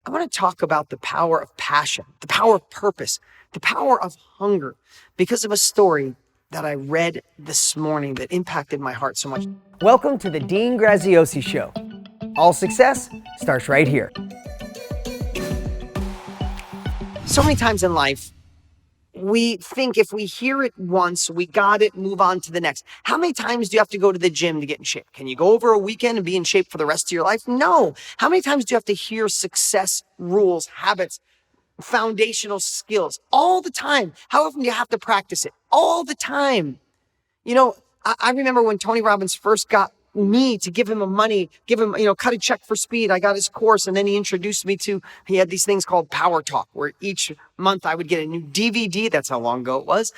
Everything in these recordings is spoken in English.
I want to talk about the power of passion, the power of purpose, the power of hunger, because of a story that I read this morning that impacted my heart so much. Welcome to the Dean Graziosi Show. All success starts right here. So many times in life, we think if we hear it once, we got it, move on to the next. How many times do you have to go to the gym to get in shape? Can you go over a weekend and be in shape for the rest of your life? No. How many times do you have to hear success rules, habits, foundational skills all the time? How often do you have to practice it? All the time. You know, I remember when Tony Robbins first got me to give him cut a check for speed. I got his course, and then he introduced me to, he had these things called Power Talk, where each month I would get a new DVD. That's how long ago it was,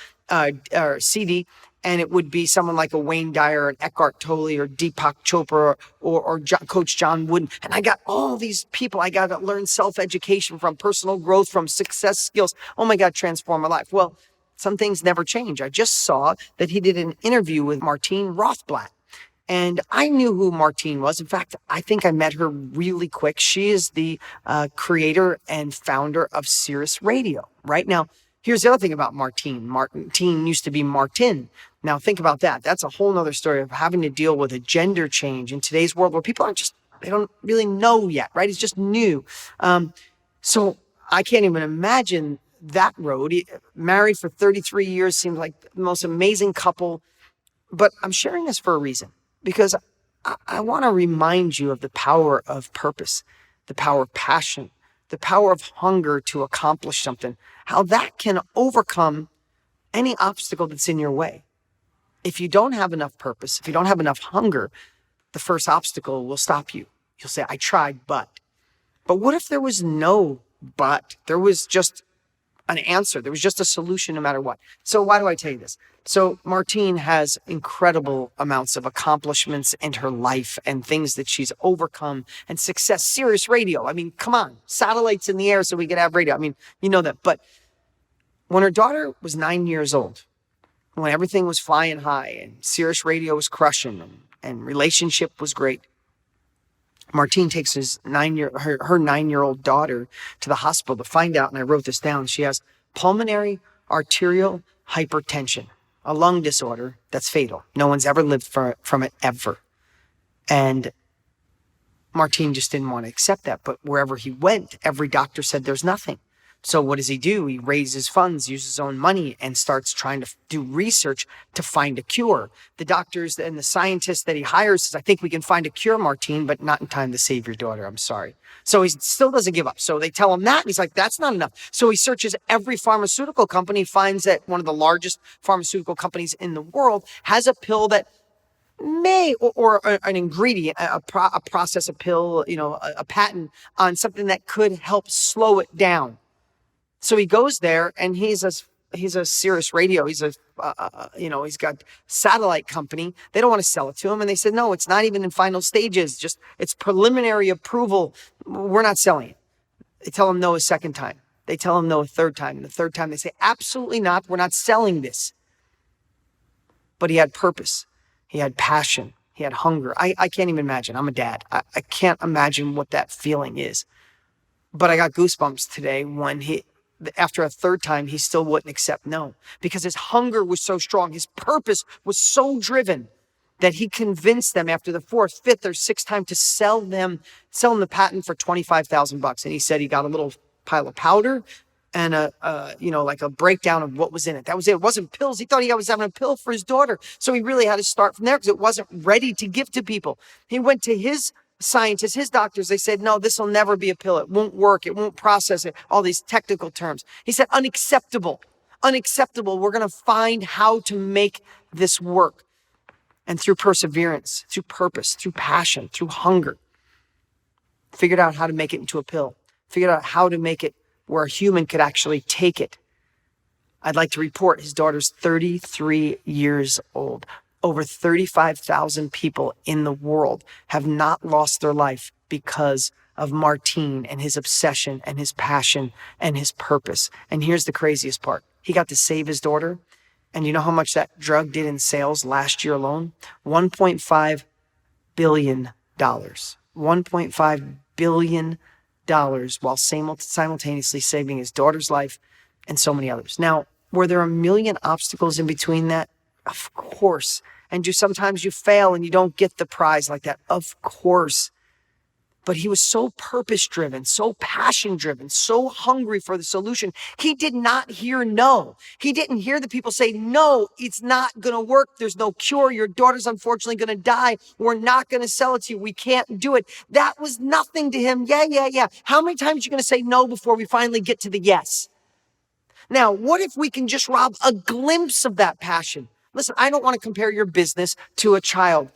or CD. And it would be someone like a Wayne Dyer, an Eckhart Tolle, or Deepak Chopra, or Coach John Wooden. And I got all these people I got to learn self-education from, personal growth from, success skills. Oh my God, transform my life. Well, some things never change. I just saw that he did an interview with Martine Rothblatt. And I knew who Martine was. In fact, I think I met her really quick. She is the creator and founder of Sirius Radio. Right now, here's the other thing about Martine. Martine used to be Martin. Now think about that. That's a whole nother story of having to deal with a gender change in today's world where people they don't really know yet, right? It's just new. So I can't even imagine that road. Married for 33 years, seems like the most amazing couple. But I'm sharing this for a reason, because I want to remind you of the power of purpose, the power of passion, the power of hunger to accomplish something, how that can overcome any obstacle that's in your way. If you don't have enough purpose, if you don't have enough hunger, the first obstacle will stop you. You'll say, I tried, but. But what if there was no but? There was just an answer. There was just a solution no matter what. So why do I tell you this? So Martine has incredible amounts of accomplishments in her life and things that she's overcome and success. Sirius Radio. I mean, come on, satellites in the air so we could have radio. I mean, you know that. But when her daughter was 9 years old, when everything was flying high and Sirius Radio was crushing and relationship was great, Martine takes her 9-year-old daughter to the hospital to find out, and I wrote this down, she has pulmonary arterial hypertension, a lung disorder that's fatal. No one's ever lived from it, ever. And Martine just didn't want to accept that. But wherever he went, every doctor said there's nothing. So what does he do? He raises funds, uses his own money, and starts trying to do research to find a cure. The doctors and the scientists that he hires says, I think we can find a cure, Martine, but not in time to save your daughter. I'm sorry. So he still doesn't give up. So they tell him that, and he's like, that's not enough. So he searches every pharmaceutical company, finds that one of the largest pharmaceutical companies in the world has a pill that may, or an ingredient, a process, a pill, a patent on something that could help slow it down. So he goes there, and he's a Sirius Radio. He's he's got satellite company. They don't want to sell it to him. And they said, no, it's not even in final stages. Just it's preliminary approval. We're not selling it. They tell him no a second time. They tell him no a third time. And the third time they say, absolutely not. We're not selling this. But he had purpose. He had passion. He had hunger. I can't even imagine. I'm a dad. I can't imagine what that feeling is. But I got goosebumps today when after a third time, he still wouldn't accept no, because his hunger was so strong. His purpose was so driven that he convinced them after the fourth, fifth, or sixth time to sell them the patent for $25,000. And he said he got a little pile of powder and like a breakdown of what was in it. That was it. It wasn't pills. He thought he was having a pill for his daughter. So he really had to start from there because it wasn't ready to give to people. He went to his scientists, his doctors. They said, no, this will never be a pill. It won't work. It won't process it. All these technical terms. He said, unacceptable. We're going to find how to make this work. And through perseverance, through purpose, through passion, through hunger, figured out how to make it into a pill. Figured out how to make it where a human could actually take it. I'd like to report his daughter's 33 years old. Over 35,000 people in the world have not lost their life because of Martine and his obsession and his passion and his purpose. And here's the craziest part. He got to save his daughter. And you know how much that drug did in sales last year alone? $1.5 billion. $1.5 billion while simultaneously saving his daughter's life and so many others. Now, were there a million obstacles in between that? Of course. And sometimes you fail and you don't get the prize like that. Of course. But he was so purpose-driven, so passion-driven, so hungry for the solution. He did not hear no. He didn't hear the people say, no, it's not going to work. There's no cure. Your daughter's unfortunately going to die. We're not going to sell it to you. We can't do it. That was nothing to him. Yeah. How many times are you going to say no before we finally get to the yes? Now, what if we can just rob a glimpse of that passion? Listen, I don't want to compare your business to a child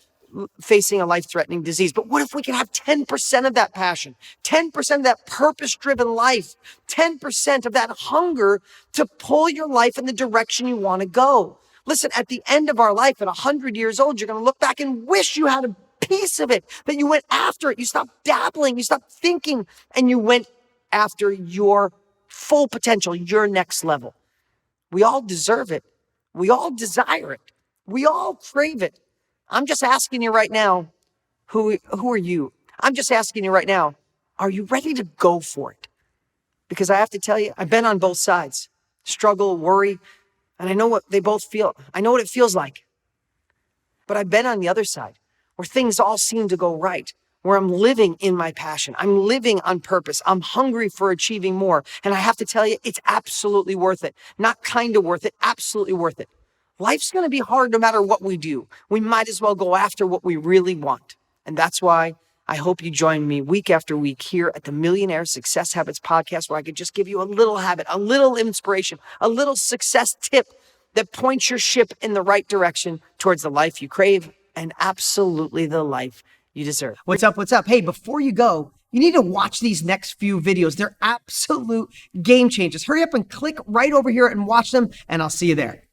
facing a life-threatening disease, but what if we can have 10% of that passion, 10% of that purpose-driven life, 10% of that hunger to pull your life in the direction you want to go? Listen, at the end of our life, at 100 years old, you're going to look back and wish you had a piece of it, that you went after it. You stopped dabbling, you stopped thinking, and you went after your full potential, your next level. We all deserve it. We all desire it. We all crave it. I'm just asking you right now, who are you? I'm just asking you right now, are you ready to go for it? Because I have to tell you, I've been on both sides, struggle, worry, and I know what they both feel. I know what it feels like. But I've been on the other side, where things all seem to go right, where I'm living in my passion. I'm living on purpose. I'm hungry for achieving more. And I have to tell you, it's absolutely worth it. Not kind of worth it, absolutely worth it. Life's going to be hard no matter what we do. We might as well go after what we really want. And that's why I hope you join me week after week here at the Millionaire Success Habits Podcast, where I could just give you a little habit, a little inspiration, a little success tip that points your ship in the right direction towards the life you crave and absolutely the life you deserve. What's up? Hey, before you go, you need to watch these next few videos. They're absolute game changers. Hurry up and click right over here and watch them, and I'll see you there.